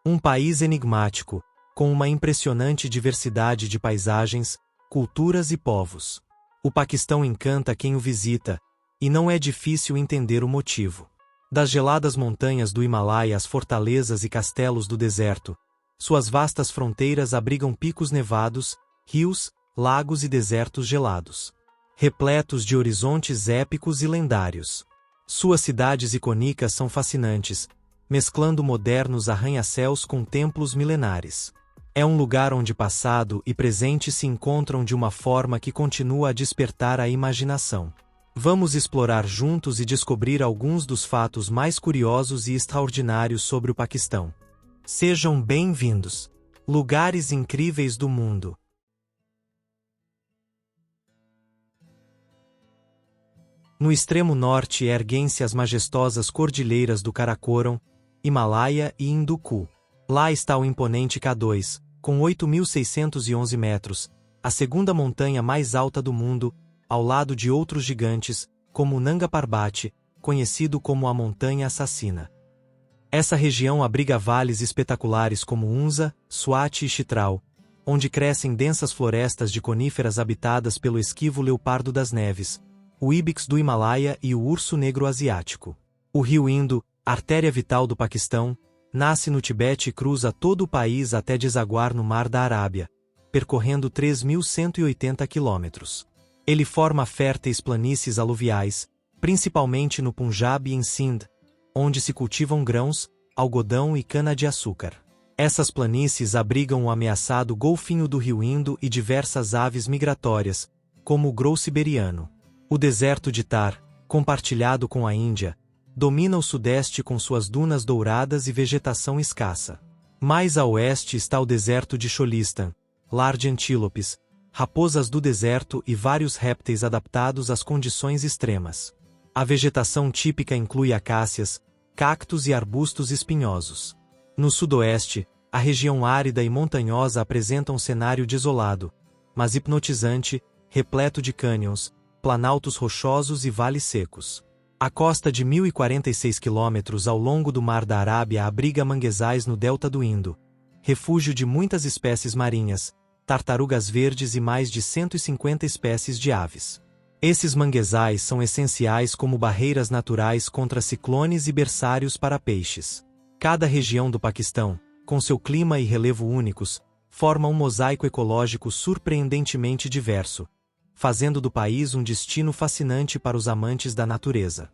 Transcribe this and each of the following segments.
Um país enigmático, com uma impressionante diversidade de paisagens, culturas e povos. O Paquistão encanta quem o visita, e não é difícil entender o motivo. Das geladas montanhas do Himalaia às fortalezas e castelos do deserto, suas vastas fronteiras abrigam picos nevados, rios, lagos e desertos gelados, repletos de horizontes épicos e lendários. Suas cidades icônicas são fascinantes, mesclando modernos arranha-céus com templos milenares. É um lugar onde passado e presente se encontram de uma forma que continua a despertar a imaginação. Vamos explorar juntos e descobrir alguns dos fatos mais curiosos e extraordinários sobre o Paquistão. Sejam bem-vindos! Lugares incríveis do mundo. No extremo norte erguem-se as majestosas cordilheiras do Karakoram, Himalaia e Hindu Kush. Lá está o imponente K2, com 8.611 metros, a segunda montanha mais alta do mundo, ao lado de outros gigantes, como o Nanga Parbat, conhecido como a Montanha Assassina. Essa região abriga vales espetaculares como Unza, Swat e Chitral, onde crescem densas florestas de coníferas habitadas pelo esquivo leopardo das neves, o íbex do Himalaia e o urso negro asiático. O rio Indo, artéria vital do Paquistão, nasce no Tibete e cruza todo o país até desaguar no Mar da Arábia, percorrendo 3.180 quilômetros. Ele forma férteis planícies aluviais, principalmente no Punjab e em Sindh, onde se cultivam grãos, algodão e cana-de-açúcar. Essas planícies abrigam o ameaçado golfinho do rio Indo e diversas aves migratórias, como o grou siberiano. O deserto de Thar, compartilhado com a Índia, domina o sudeste com suas dunas douradas e vegetação escassa. Mais a oeste está o deserto de Cholistan, lar de antílopes, raposas do deserto e vários répteis adaptados às condições extremas. A vegetação típica inclui acácias, cactos e arbustos espinhosos. No sudoeste, a região árida e montanhosa apresenta um cenário desolado, mas hipnotizante, repleto de cânions, planaltos rochosos e vales secos. A costa de 1.046 quilômetros ao longo do Mar da Arábia abriga manguezais no delta do Indo, refúgio de muitas espécies marinhas, tartarugas verdes e mais de 150 espécies de aves. Esses manguezais são essenciais como barreiras naturais contra ciclones e berçários para peixes. Cada região do Paquistão, com seu clima e relevo únicos, forma um mosaico ecológico surpreendentemente diverso, fazendo do país um destino fascinante para os amantes da natureza.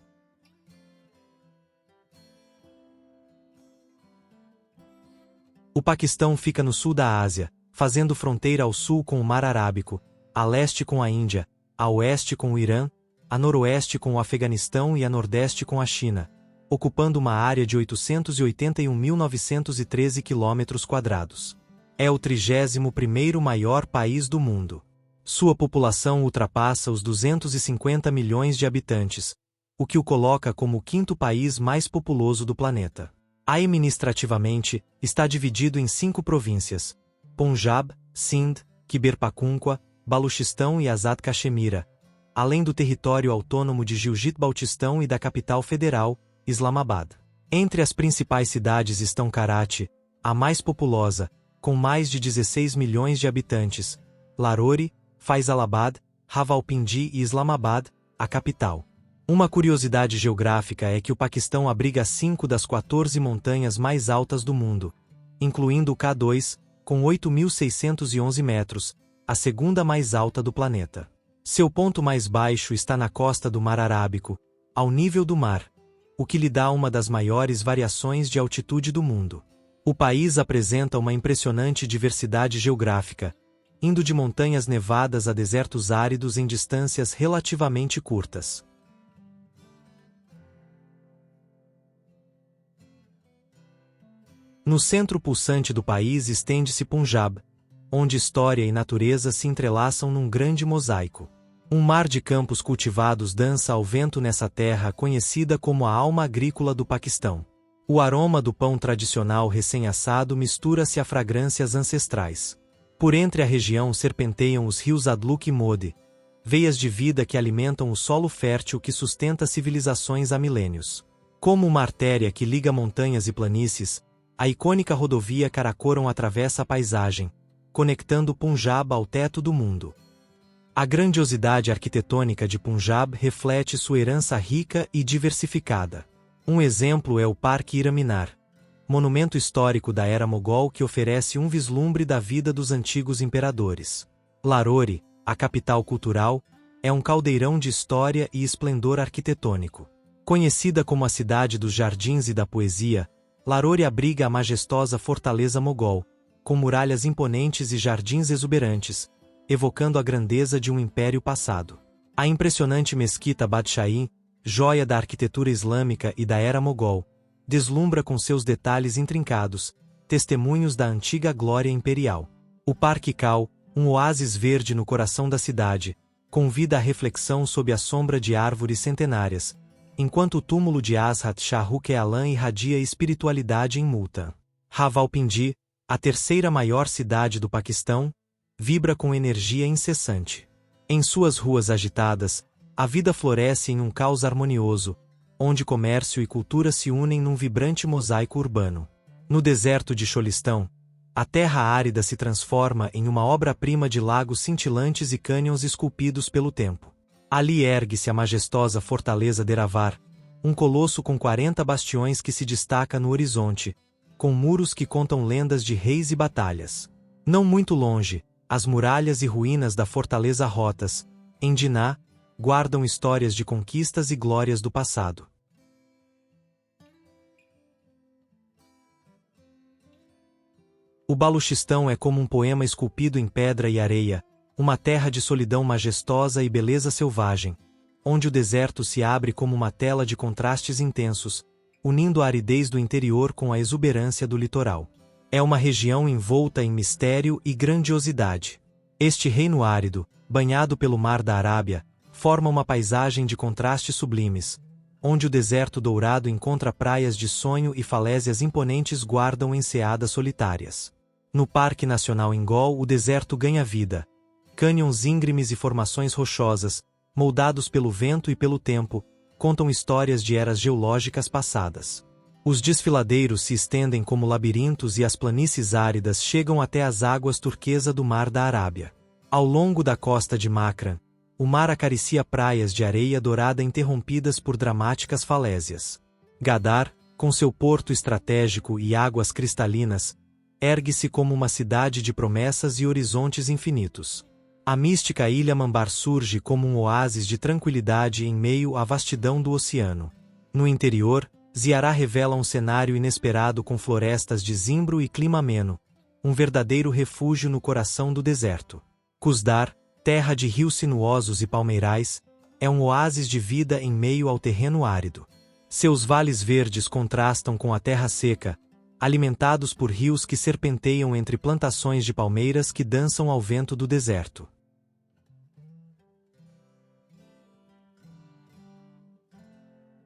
O Paquistão fica no sul da Ásia, fazendo fronteira ao sul com o Mar Arábico, a leste com a Índia, a oeste com o Irã, a noroeste com o Afeganistão e a nordeste com a China, ocupando uma área de 881.913 km². É o 31º maior país do mundo. Sua população ultrapassa os 250 milhões de habitantes, o que o coloca como o quinto país mais populoso do planeta. Administrativamente, está dividido em 5 províncias: Punjab, Sindh, Khyber Pakhtunkhwa, Baluchistão e Azad Cachemira, além do território autônomo de Gilgit-Baltistão e da capital federal, Islamabad. Entre as principais cidades estão Karachi, a mais populosa, com mais de 16 milhões de habitantes, Lahore, Faisalabad, Rawalpindi e Islamabad, a capital. Uma curiosidade geográfica é que o Paquistão abriga 5 das 14 montanhas mais altas do mundo, incluindo o K2, com 8.611 metros, a segunda mais alta do planeta. Seu ponto mais baixo está na costa do Mar Arábico, ao nível do mar, o que lhe dá uma das maiores variações de altitude do mundo. O país apresenta uma impressionante diversidade geográfica, indo de montanhas nevadas a desertos áridos em distâncias relativamente curtas. No centro pulsante do país estende-se Punjab, onde história e natureza se entrelaçam num grande mosaico. Um mar de campos cultivados dança ao vento nessa terra conhecida como a alma agrícola do Paquistão. O aroma do pão tradicional recém-assado mistura-se a fragrâncias ancestrais. Por entre a região serpenteiam os rios Adluk e Modi, veias de vida que alimentam o solo fértil que sustenta civilizações há milênios. Como uma artéria que liga montanhas e planícies, A icônica rodovia Karakoram atravessa a paisagem, conectando Punjab ao teto do mundo. A grandiosidade arquitetônica de Punjab reflete sua herança rica e diversificada. Um exemplo é o Parque Iraminar, monumento histórico da era mogol que oferece um vislumbre da vida dos antigos imperadores. Lahore, a capital cultural, é um caldeirão de história e esplendor arquitetônico. Conhecida como a cidade dos jardins e da poesia, Lahore abriga a majestosa fortaleza mogol, com muralhas imponentes e jardins exuberantes, evocando a grandeza de um império passado. A impressionante mesquita Badshahi, joia da arquitetura islâmica e da era mogol, deslumbra com seus detalhes intrincados, testemunhos da antiga glória imperial. O Parque Cal, um oásis verde no coração da cidade, convida à reflexão sob a sombra de árvores centenárias, enquanto o túmulo de Hazrat Shah Rukh Alam irradia espiritualidade em Multan. Rawalpindi, a terceira maior cidade do Paquistão, vibra com energia incessante. Em suas ruas agitadas, a vida floresce em um caos harmonioso, onde comércio e cultura se unem num vibrante mosaico urbano. No deserto de Cholistão, a terra árida se transforma em uma obra-prima de lagos cintilantes e cânions esculpidos pelo tempo. Ali ergue-se a majestosa fortaleza Deravar, um colosso com 40 bastiões que se destaca no horizonte, com muros que contam lendas de reis e batalhas. Não muito longe, as muralhas e ruínas da fortaleza Rotas, em Jinnah, guardam histórias de conquistas e glórias do passado. O Baluchistão é como um poema esculpido em pedra e areia, uma terra de solidão majestosa e beleza selvagem, onde o deserto se abre como uma tela de contrastes intensos, unindo a aridez do interior com a exuberância do litoral. É uma região envolta em mistério e grandiosidade. Este reino árido, banhado pelo Mar da Arábia, forma uma paisagem de contrastes sublimes, onde o deserto dourado encontra praias de sonho e falésias imponentes guardam enseadas solitárias. No Parque Nacional Ingol o deserto ganha vida. Cânions íngremes e formações rochosas, moldados pelo vento e pelo tempo, contam histórias de eras geológicas passadas. Os desfiladeiros se estendem como labirintos e as planícies áridas chegam até as águas turquesa do Mar da Arábia. Ao longo da costa de Makran, o mar acaricia praias de areia dourada interrompidas por dramáticas falésias. Gadar, com seu porto estratégico e águas cristalinas, ergue-se como uma cidade de promessas e horizontes infinitos. A mística ilha Mambar surge como um oásis de tranquilidade em meio à vastidão do oceano. No interior, Ziará revela um cenário inesperado com florestas de zimbro e clima ameno, um verdadeiro refúgio no coração do deserto. Kuzdar, terra de rios sinuosos e palmeirais, é um oásis de vida em meio ao terreno árido. Seus vales verdes contrastam com a terra seca, alimentados por rios que serpenteiam entre plantações de palmeiras que dançam ao vento do deserto.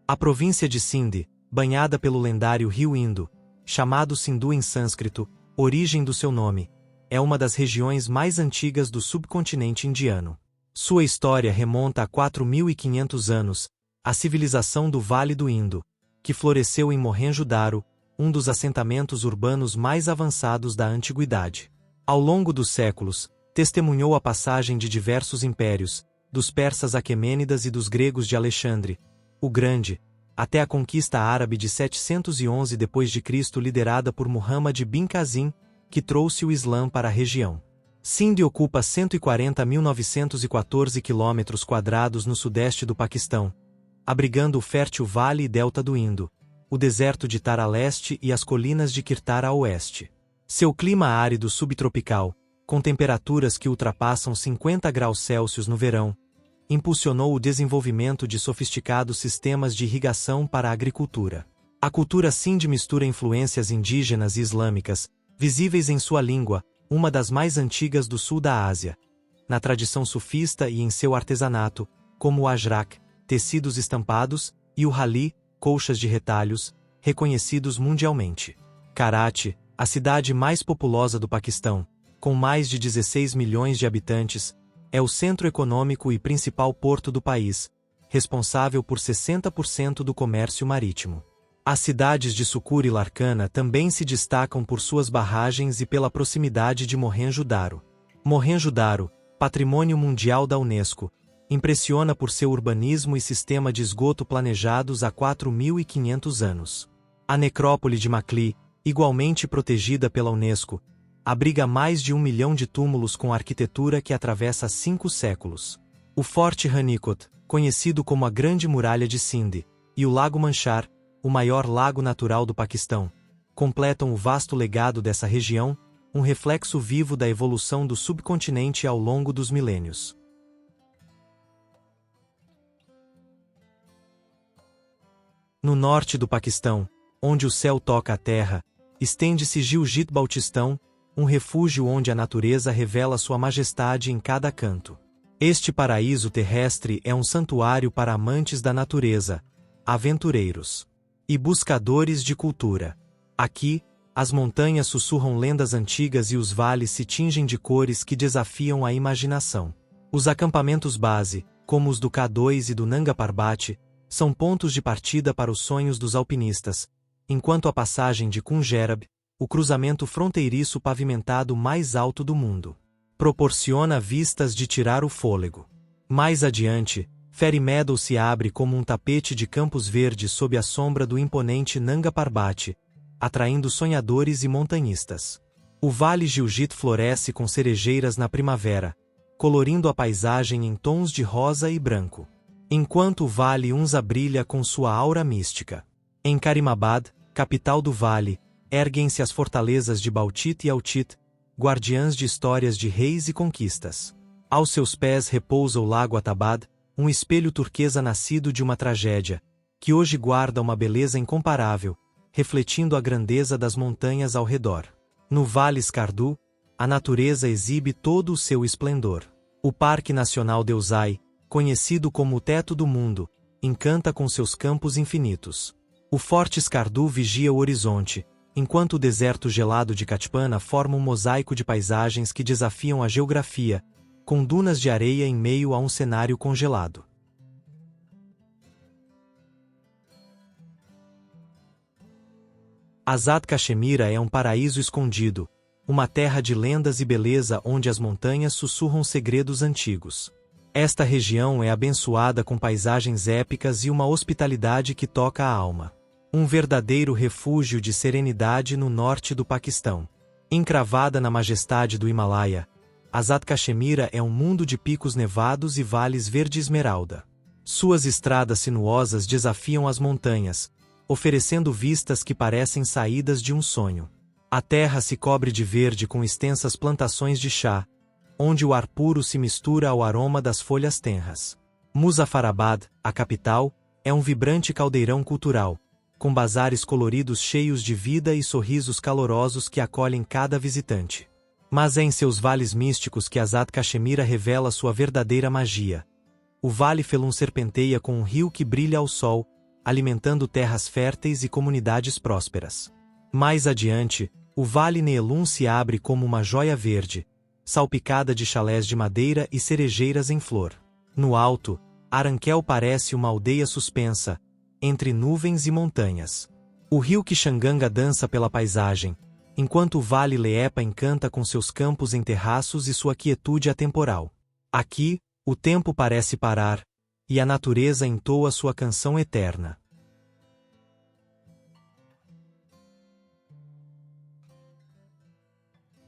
A província de Sindh, banhada pelo lendário rio Indo, chamado Sindhu em sânscrito, origem do seu nome, é uma das regiões mais antigas do subcontinente indiano. Sua história remonta a 4.500 anos, a civilização do Vale do Indo, que floresceu em Mohenjo-Daro, um dos assentamentos urbanos mais avançados da antiguidade. Ao longo dos séculos, testemunhou a passagem de diversos impérios, dos persas aquemênidas e dos gregos de Alexandre, o Grande, até a conquista árabe de 711 d.C. liderada por Muhammad bin Qasim, que trouxe o Islã para a região. Sindh ocupa 140.914 km² no sudeste do Paquistão, abrigando o fértil vale e delta do Indo, o deserto de Thar a leste e as colinas de Kirtar a oeste. Seu clima árido subtropical, com temperaturas que ultrapassam 50 graus Celsius no verão, impulsionou o desenvolvimento de sofisticados sistemas de irrigação para a agricultura. A cultura Sindh mistura influências indígenas e islâmicas, visíveis em sua língua, uma das mais antigas do sul da Ásia, na tradição sufista e em seu artesanato, como o ajrak, tecidos estampados, e o hali, colchas de retalhos, reconhecidos mundialmente. Karachi, a cidade mais populosa do Paquistão, com mais de 16 milhões de habitantes, é o centro econômico e principal porto do país, responsável por 60% do comércio marítimo. As cidades de Sucur e Larkana também se destacam por suas barragens e pela proximidade de Mohenjo-Daro. Mohenjo-Daro, Patrimônio Mundial da Unesco, impressiona por seu urbanismo e sistema de esgoto planejados há 4.500 anos. A necrópole de Makli, igualmente protegida pela Unesco, abriga mais de 1 milhão de túmulos com arquitetura que atravessa 5 séculos. O Forte Ranikot, conhecido como a Grande Muralha de Sindh, e o Lago Manchar, o maior lago natural do Paquistão, completam o vasto legado dessa região, um reflexo vivo da evolução do subcontinente ao longo dos milênios. No norte do Paquistão, onde o céu toca a terra, estende-se Gilgit-Baltistão, um refúgio onde a natureza revela sua majestade em cada canto. Este paraíso terrestre é um santuário para amantes da natureza, aventureiros e buscadores de cultura. Aqui, as montanhas sussurram lendas antigas e os vales se tingem de cores que desafiam a imaginação. Os acampamentos base, como os do K2 e do Nanga Parbat, são pontos de partida para os sonhos dos alpinistas, enquanto a passagem de Kunjerab, o cruzamento fronteiriço pavimentado mais alto do mundo, proporciona vistas de tirar o fôlego. Mais adiante, Fairy Meadow se abre como um tapete de campos verdes sob a sombra do imponente Nanga Parbat, atraindo sonhadores e montanhistas. O Vale Gilgit floresce com cerejeiras na primavera, colorindo a paisagem em tons de rosa e branco, enquanto o Vale Unza brilha com sua aura mística. Em Karimabad, capital do vale, erguem-se as fortalezas de Baltit e Altit, guardiãs de histórias de reis e conquistas. Aos seus pés repousa o lago Atabad, um espelho turquesa nascido de uma tragédia, que hoje guarda uma beleza incomparável, refletindo a grandeza das montanhas ao redor. No Vale Skardu, a natureza exibe todo o seu esplendor. O Parque Nacional Deusai, conhecido como o Teto do Mundo, encanta com seus campos infinitos. O Forte Skardu vigia o horizonte, enquanto o deserto gelado de Katpana forma um mosaico de paisagens que desafiam a geografia, com dunas de areia em meio a um cenário congelado. Azad Cachemira é um paraíso escondido, uma terra de lendas e beleza onde as montanhas sussurram segredos antigos. Esta região é abençoada com paisagens épicas e uma hospitalidade que toca a alma. Um verdadeiro refúgio de serenidade no norte do Paquistão. Encravada na majestade do Himalaia, Azad Cachemira é um mundo de picos nevados e vales verde esmeralda. Suas estradas sinuosas desafiam as montanhas, oferecendo vistas que parecem saídas de um sonho. A terra se cobre de verde com extensas plantações de chá, onde o ar puro se mistura ao aroma das folhas tenras. Muzaffarabad, a capital, é um vibrante caldeirão cultural, com bazares coloridos cheios de vida e sorrisos calorosos que acolhem cada visitante. Mas é em seus vales místicos que Azad Cachemira revela sua verdadeira magia. O Vale Felum serpenteia com um rio que brilha ao sol, alimentando terras férteis e comunidades prósperas. Mais adiante, o Vale Neelum se abre como uma joia verde, salpicada de chalés de madeira e cerejeiras em flor. No alto, Aranquel parece uma aldeia suspensa, entre nuvens e montanhas. O rio Kishanganga dança pela paisagem, enquanto o Vale Leepa encanta com seus campos em terraços e sua quietude atemporal. Aqui, o tempo parece parar, e a natureza entoa sua canção eterna.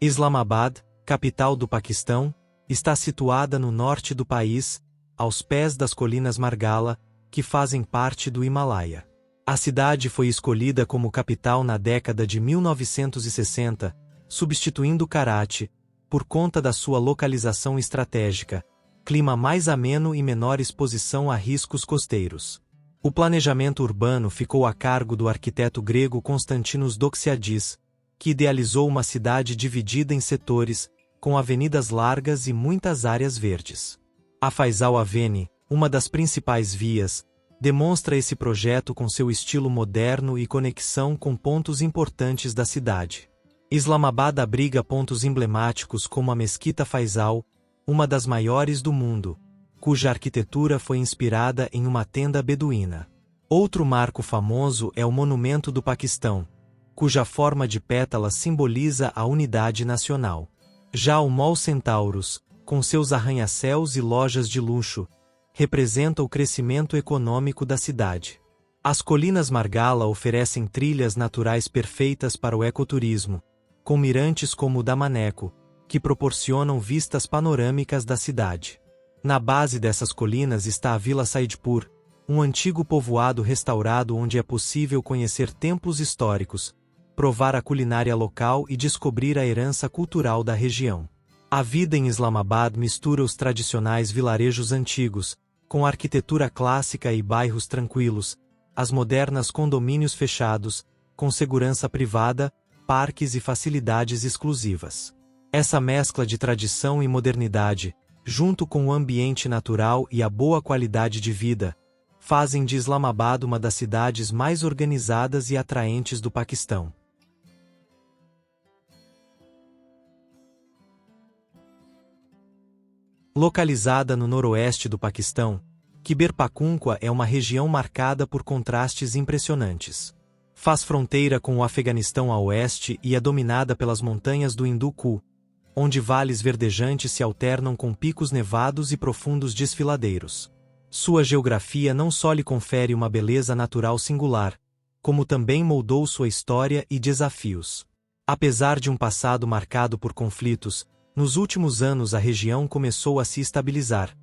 Islamabad, capital do Paquistão, está situada no norte do país, aos pés das colinas Margala, que fazem parte do Himalaia. A cidade foi escolhida como capital na década de 1960, substituindo Karachi, por conta da sua localização estratégica, clima mais ameno e menor exposição a riscos costeiros. O planejamento urbano ficou a cargo do arquiteto grego Konstantinos Doxiadis, que idealizou uma cidade dividida em setores, com avenidas largas e muitas áreas verdes. A Faisal Avenue, uma das principais vias, demonstra esse projeto com seu estilo moderno e conexão com pontos importantes da cidade. Islamabad abriga pontos emblemáticos como a Mesquita Faisal, uma das maiores do mundo, cuja arquitetura foi inspirada em uma tenda beduína. Outro marco famoso é o Monumento do Paquistão, cuja forma de pétala simboliza a unidade nacional. Já o Mall Centaurus, com seus arranha-céus e lojas de luxo, representa o crescimento econômico da cidade. As colinas Margala oferecem trilhas naturais perfeitas para o ecoturismo, com mirantes como o da Maneco, que proporcionam vistas panorâmicas da cidade. Na base dessas colinas está a Vila Saidpur, um antigo povoado restaurado onde é possível conhecer templos históricos, provar a culinária local e descobrir a herança cultural da região. A vida em Islamabad mistura os tradicionais vilarejos antigos, com arquitetura clássica e bairros tranquilos, as modernas condomínios fechados, com segurança privada, parques e facilidades exclusivas. Essa mescla de tradição e modernidade, junto com o ambiente natural e a boa qualidade de vida, fazem de Islamabad uma das cidades mais organizadas e atraentes do Paquistão. Localizada no noroeste do Paquistão, Khyber Pakhtunkhwa é uma região marcada por contrastes impressionantes. Faz fronteira com o Afeganistão a oeste e é dominada pelas montanhas do Hindu Kush, onde vales verdejantes se alternam com picos nevados e profundos desfiladeiros. Sua geografia não só lhe confere uma beleza natural singular, como também moldou sua história e desafios. Apesar de um passado marcado por conflitos, nos últimos anos a região começou a se estabilizar,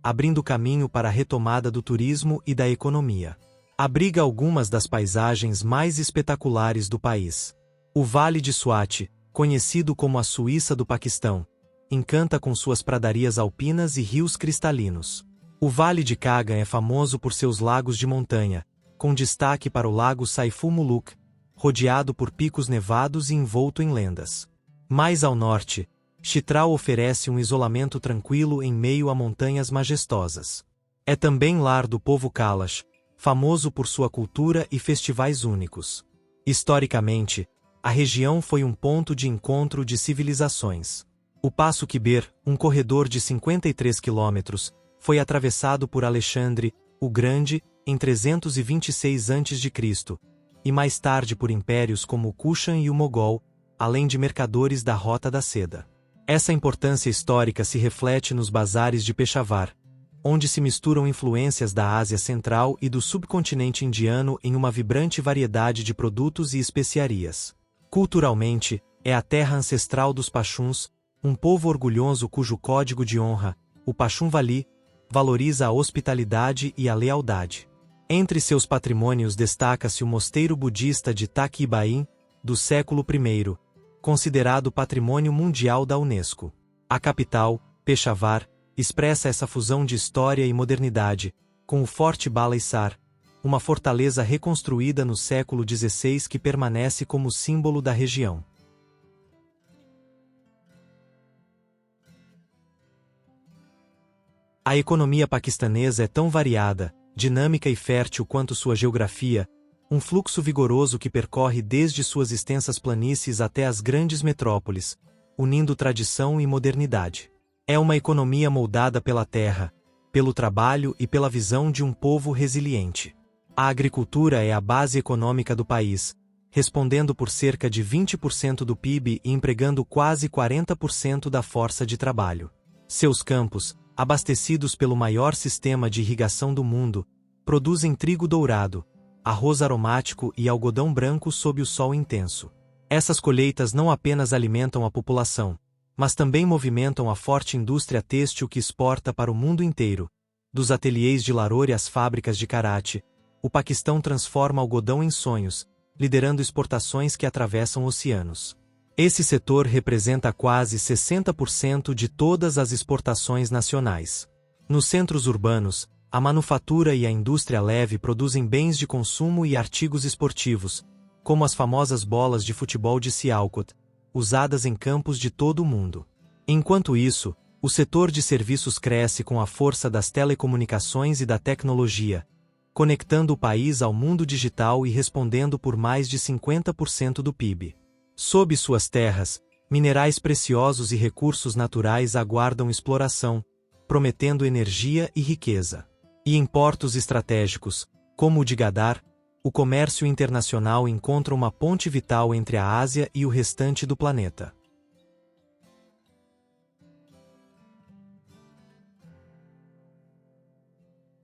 abrindo caminho para a retomada do turismo e da economia. Abriga algumas das paisagens mais espetaculares do país. O Vale de Swat, conhecido como a Suíça do Paquistão, encanta com suas pradarias alpinas e rios cristalinos. O Vale de Kagan é famoso por seus lagos de montanha, com destaque para o lago Saiful Muluk, rodeado por picos nevados e envolto em lendas. Mais ao norte, Chitral oferece um isolamento tranquilo em meio a montanhas majestosas. É também lar do povo Kalash, famoso por sua cultura e festivais únicos. Historicamente, a região foi um ponto de encontro de civilizações. O Passo Khyber, um corredor de 53 quilômetros, foi atravessado por Alexandre, o Grande, em 326 a.C., e mais tarde por impérios como o Kushan e o Mogol, além de mercadores da Rota da Seda. Essa importância histórica se reflete nos bazares de Peshawar, onde se misturam influências da Ásia Central e do subcontinente indiano em uma vibrante variedade de produtos e especiarias. Culturalmente, é a terra ancestral dos Pachuns, um povo orgulhoso cujo código de honra, o Pachunwali, valoriza a hospitalidade e a lealdade. Entre seus patrimônios destaca-se o mosteiro budista de Taki Bain, do século I, considerado Patrimônio Mundial da Unesco. A capital, Peshawar, expressa essa fusão de história e modernidade, com o Forte Bala Hissar, uma fortaleza reconstruída no século XVI que permanece como símbolo da região. A economia paquistanesa é tão variada, dinâmica e fértil quanto sua geografia, um fluxo vigoroso que percorre desde suas extensas planícies até as grandes metrópoles, unindo tradição e modernidade. É uma economia moldada pela terra, pelo trabalho e pela visão de um povo resiliente. A agricultura é a base econômica do país, respondendo por cerca de 20% do PIB e empregando quase 40% da força de trabalho. Seus campos, abastecidos pelo maior sistema de irrigação do mundo, produzem trigo dourado, arroz aromático e algodão branco sob o sol intenso. Essas colheitas não apenas alimentam a população, mas também movimentam a forte indústria têxtil que exporta para o mundo inteiro. Dos ateliês de Lahore às fábricas de Karachi, o Paquistão transforma algodão em sonhos, liderando exportações que atravessam oceanos. Esse setor representa quase 60% de todas as exportações nacionais. Nos centros urbanos, a manufatura e a indústria leve produzem bens de consumo e artigos esportivos, como as famosas bolas de futebol de Sialkot, usadas em campos de todo o mundo. Enquanto isso, o setor de serviços cresce com a força das telecomunicações e da tecnologia, conectando o país ao mundo digital e respondendo por mais de 50% do PIB. Sob suas terras, minerais preciosos e recursos naturais aguardam exploração, prometendo energia e riqueza. E em portos estratégicos, Como o de Gadar, o comércio internacional encontra uma ponte vital entre a Ásia e o restante do planeta.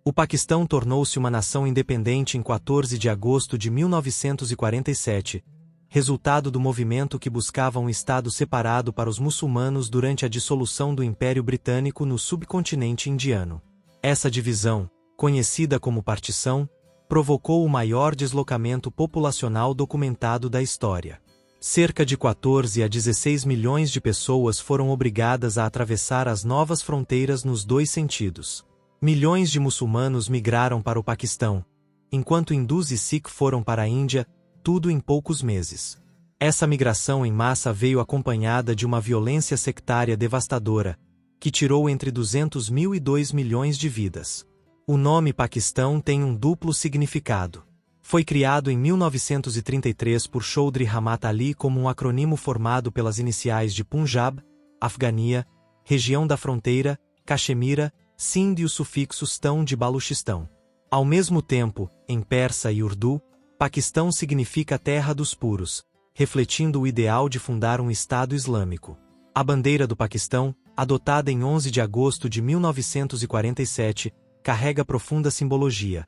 O Paquistão tornou-se uma nação independente em 14 de agosto de 1947, resultado do movimento que buscava um Estado separado para os muçulmanos durante a dissolução do Império Britânico no subcontinente indiano. Essa divisão, conhecida como partição, provocou o maior deslocamento populacional documentado da história. Cerca de 14 a 16 milhões de pessoas foram obrigadas a atravessar as novas fronteiras nos dois sentidos. Milhões de muçulmanos migraram para o Paquistão, enquanto hindus e Sikh foram para a Índia, tudo em poucos meses. Essa migração em massa veio acompanhada de uma violência sectária devastadora, que tirou entre 200 mil e 2 milhões de vidas. O nome Paquistão tem um duplo significado. Foi criado em 1933 por Chaudhry Rahmat Ali como um acrônimo formado pelas iniciais de Punjab, Afgania, região da fronteira, Caxemira, Sind e o sufixo stão de Baluchistão. Ao mesmo tempo, em persa e urdu, Paquistão significa terra dos puros, refletindo o ideal de fundar um Estado islâmico. A bandeira do Paquistão, adotada em 11 de agosto de 1947, carrega profunda simbologia.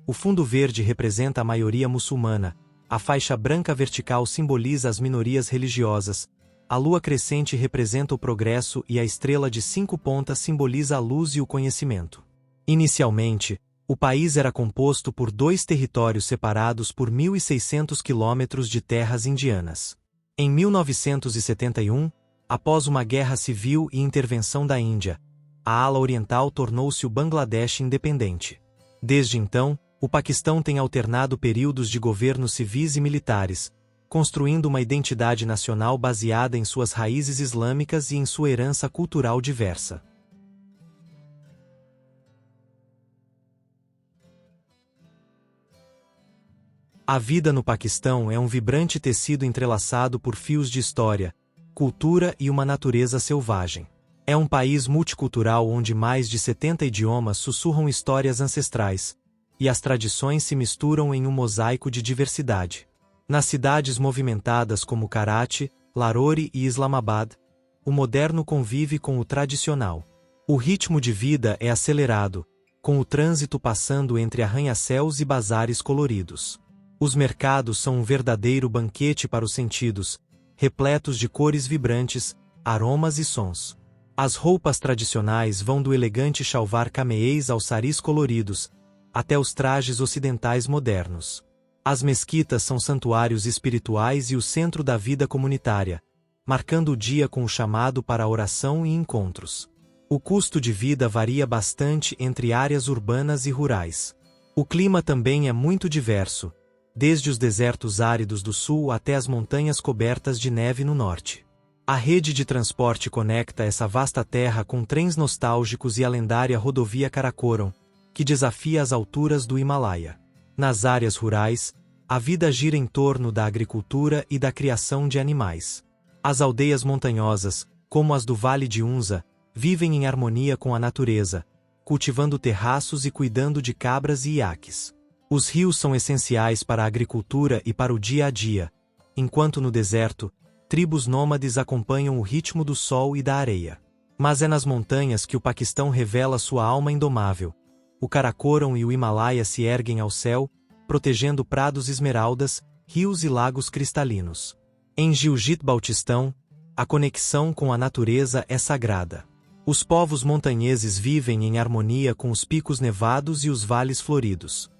O fundo verde representa a maioria muçulmana, a faixa branca vertical simboliza as minorias religiosas, a lua crescente representa o progresso e a estrela de 5 pontas simboliza a luz e o conhecimento. Inicialmente, o país era composto por 2 territórios separados por 1.600 quilômetros de terras indianas. Em 1971, após uma guerra civil e intervenção da Índia, a ala oriental tornou-se o Bangladesh independente. Desde então, o Paquistão tem alternado períodos de governos civis e militares, construindo uma identidade nacional baseada em suas raízes islâmicas e em sua herança cultural diversa. A vida no Paquistão é um vibrante tecido entrelaçado por fios de história, cultura e uma natureza selvagem. É um país multicultural onde mais de 70 idiomas sussurram histórias ancestrais, e as tradições se misturam em um mosaico de diversidade. Nas cidades movimentadas como Karachi, Lahore e Islamabad, o moderno convive com o tradicional. O ritmo de vida é acelerado, com o trânsito passando entre arranha-céus e bazares coloridos. Os mercados são um verdadeiro banquete para os sentidos, repletos de cores vibrantes, aromas e sons. As roupas tradicionais vão do elegante chalwar camêês aos saris coloridos, até os trajes ocidentais modernos. As mesquitas são santuários espirituais e o centro da vida comunitária, marcando o dia com o chamado para a oração e encontros. O custo de vida varia bastante entre áreas urbanas e rurais. O clima também é muito diverso, desde os desertos áridos do sul até as montanhas cobertas de neve no norte. A rede de transporte conecta essa vasta terra com trens nostálgicos e a lendária rodovia Karakoram, que desafia as alturas do Himalaia. Nas áreas rurais, a vida gira em torno da agricultura e da criação de animais. As aldeias montanhosas, como as do Vale de Unza, vivem em harmonia com a natureza, cultivando terraços e cuidando de cabras e iaques. Os rios são essenciais para a agricultura e para o dia a dia, enquanto no deserto, tribos nômades acompanham o ritmo do sol e da areia. Mas é nas montanhas que o Paquistão revela sua alma indomável. O Karakoram e o Himalaia se erguem ao céu, protegendo prados esmeraldas, rios e lagos cristalinos. Em Gilgit-Baltistão, a conexão com a natureza é sagrada. Os povos montanheses vivem em harmonia com os picos nevados e os vales floridos.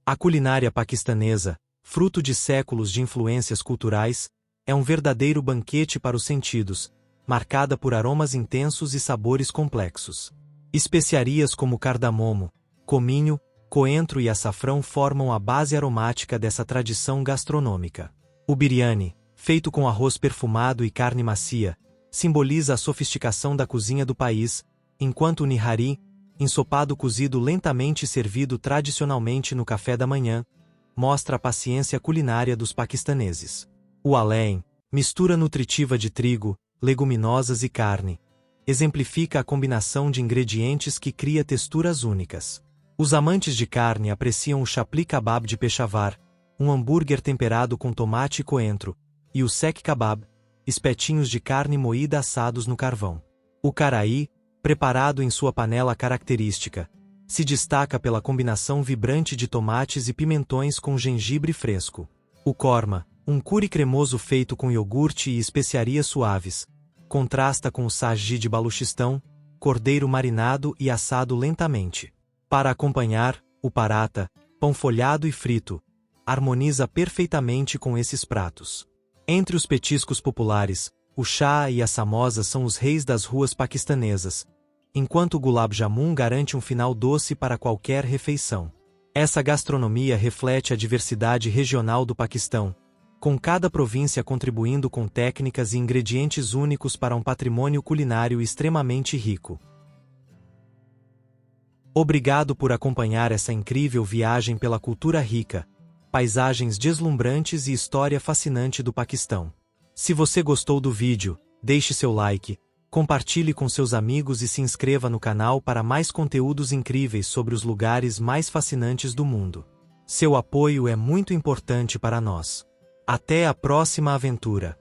A culinária paquistanesa, fruto de séculos de influências culturais, é um verdadeiro banquete para os sentidos, marcada por aromas intensos e sabores complexos. Especiarias como cardamomo, cominho, coentro e açafrão formam a base aromática dessa tradição gastronômica. O biryani, feito com arroz perfumado e carne macia, simboliza a sofisticação da cozinha do país, enquanto o nihari, ensopado cozido lentamente servido tradicionalmente no café da manhã, mostra a paciência culinária dos paquistaneses. O alein, mistura nutritiva de trigo, leguminosas e carne, exemplifica a combinação de ingredientes que cria texturas únicas. Os amantes de carne apreciam o chapli kebab de Peshawar, um hambúrguer temperado com tomate e coentro, e o seq kebab, espetinhos de carne moída assados no carvão. O karahi, preparado em sua panela característica, se destaca pela combinação vibrante de tomates e pimentões com gengibre fresco. O korma, um curry cremoso feito com iogurte e especiarias suaves, contrasta com o sajji de Baluchistão, cordeiro marinado e assado lentamente. Para acompanhar, o paratha, pão folhado e frito, harmoniza perfeitamente com esses pratos. Entre os petiscos populares, o chá e a samosa são os reis das ruas paquistanesas, enquanto o gulab jamun garante um final doce para qualquer refeição. Essa gastronomia reflete a diversidade regional do Paquistão, com cada província contribuindo com técnicas e ingredientes únicos para um patrimônio culinário extremamente rico. Obrigado por acompanhar essa incrível viagem pela cultura rica, paisagens deslumbrantes e história fascinante do Paquistão. Se você gostou do vídeo, deixe seu like, compartilhe com seus amigos e se inscreva no canal para mais conteúdos incríveis sobre os lugares mais fascinantes do mundo. Seu apoio é muito importante para nós. Até a próxima aventura!